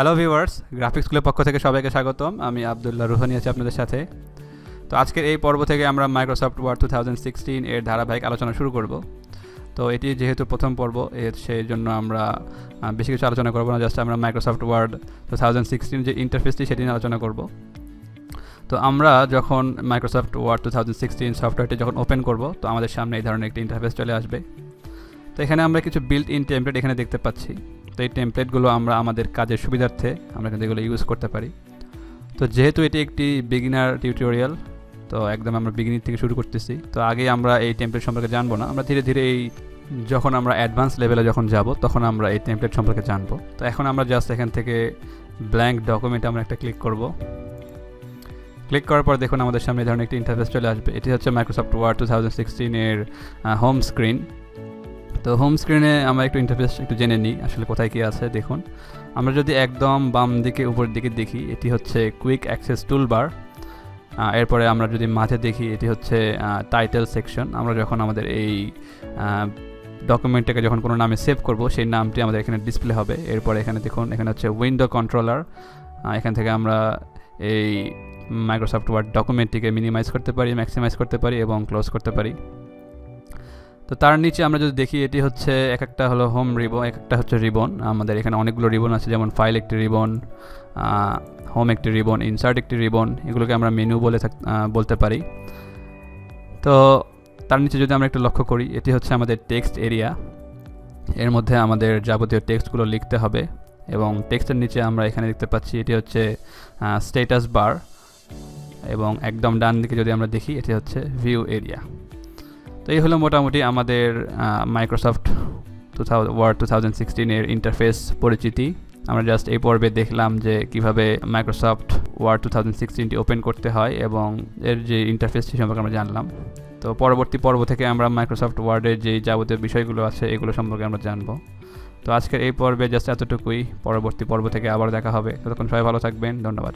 Hello viewers, graphics স্কুলের পক্ষ থেকে সবাইকে স্বাগতম। আমি আবদুল্লাহ রুহানি আছি আপনাদের সাথে। তো আজকের এই পর্ব থেকে আমরা মাইক্রোসফট ওয়ার্ড 2016 এর ধারাবাহিক আলোচনা শুরু করব। তো এটি যেহেতু প্রথম পর্ব, সেই জন্য আমরা বেশি কিছু আলোচনা করব না, জাস্ট আমরা মাইক্রোসফট ওয়ার্ড 2016 যে ইন্টারফেসটি সেটি নিয়ে আলোচনা করব। তো আমরা যখন মাইক্রোসফট ওয়ার্ড 2016 সফটওয়্যারটি যখন ওপেন করব, তো আমাদের সামনে এই ধরনের একটি ইন্টারফেস চলে আসবে। তো এখানে আমরা কিছু বিল্ট ইন টেমপ্লেট এখানে দেখতে পাচ্ছি। তো এই টেমপ্লেটগুলো আমরা আমাদের কাজের সুবিধার্থে আমরা কিন্তু এগুলো ইউজ করতে পারি। তো যেহেতু এটি একটি বিগিনার টিউটোরিয়াল, তো একদম আমরা বিগিনিং থেকে শুরু করতেছি। তো আগে আমরা এই টেমপ্লেট সম্পর্কে জানবো না, আমরা ধীরে ধীরে যখন আমরা অ্যাডভান্স লেভেলে যখন যাব তখন আমরা এই টেমপ্লেট সম্পর্কে জানবো। তো এখন আমরা জাস্ট এখান থেকে ব্ল্যাঙ্ক ডকুমেন্টে আমরা একটা ক্লিক করব। ক্লিক করার পর দেখুন আমাদের সামনে এই ধরনের একটি ইন্টারফেস চলে আসবে। এটি হচ্ছে মাইক্রোসফট ওয়ার্ড 2016 এর হোম স্ক্রিন। তো হোম স্ক্রিনে আমরা একটু ইন্টারফেস একটু জেনে নিই আসলে কোথায় কী আছে। দেখুন, আমরা যদি একদম বাম দিকে উপরের দিকে দেখি, এটি হচ্ছে কুইক অ্যাক্সেস টুলবার। এরপরে আমরা যদি মাঝে দেখি, এটি হচ্ছে টাইটেল সেকশন। আমরা যখন আমাদের এই ডকুমেন্টটাকে যখন কোনো নামে সেভ করব, সেই নামটি আমাদের এখানে ডিসপ্লে হবে। এরপরে এখানে দেখুন, এখানে হচ্ছে উইন্ডো কন্ট্রোলার। এখান থেকে আমরা এই মাইক্রোসফট ওয়ার্ড ডকুমেন্টটিকে মিনিমাইজ করতে পারি, ম্যাক্সিমাইজ করতে পারি এবং ক্লোজ করতে পারি। তো তার নিচে আমরা যদি দেখি, এটি হচ্ছে এক একটা হলো হোম রিবন, এক একটা হচ্ছে রিবন। আমাদের এখানে অনেকগুলো রিবন আছে, যেমন ফাইল একটি রিবন, হোম একটি রিবন, ইনসার্ট একটি রিবন। এগুলোকে আমরা মেনু বলতে পারি। তো তার নিচে যদি আমরা একটু লক্ষ্য করি, এটি হচ্ছে আমাদের টেক্সট এরিয়া। এর মধ্যে আমাদের যাবতীয় টেক্সটগুলো লিখতে হবে এবং টেক্সটের নিচে আমরা এখানে দেখতে পাচ্ছি এটি হচ্ছে স্ট্যাটাস বার, এবং একদম ডান দিকে যদি আমরা দেখি, এটি হচ্ছে ভিউ এরিয়া। তো এই হলো মোটামুটি আমাদের মাইক্রোসফট ওয়ার্ড 2016 এর ইন্টারফেস পরিচিতি। আমরা জাস্ট এই পর্বে দেখলাম যে কিভাবে মাইক্রোসফট ওয়ার্ড 2016টি ওপেন করতে হয় এবং এর যে ইন্টারফেসটি সম্পর্কে আমরা জানলাম। তো পরবর্তী পর্ব থেকে আমরা মাইক্রোসফট ওয়ার্ডের যে যাবতীয় বিষয়গুলো আছে এগুলো সম্পর্কে আমরা জানবো। তো আজকের এই পর্বে জাস্ট এতটুকুই। পরবর্তী পর্ব থেকে আবার দেখা হবে। ততক্ষণ সবাই ভালো থাকবেন। ধন্যবাদ।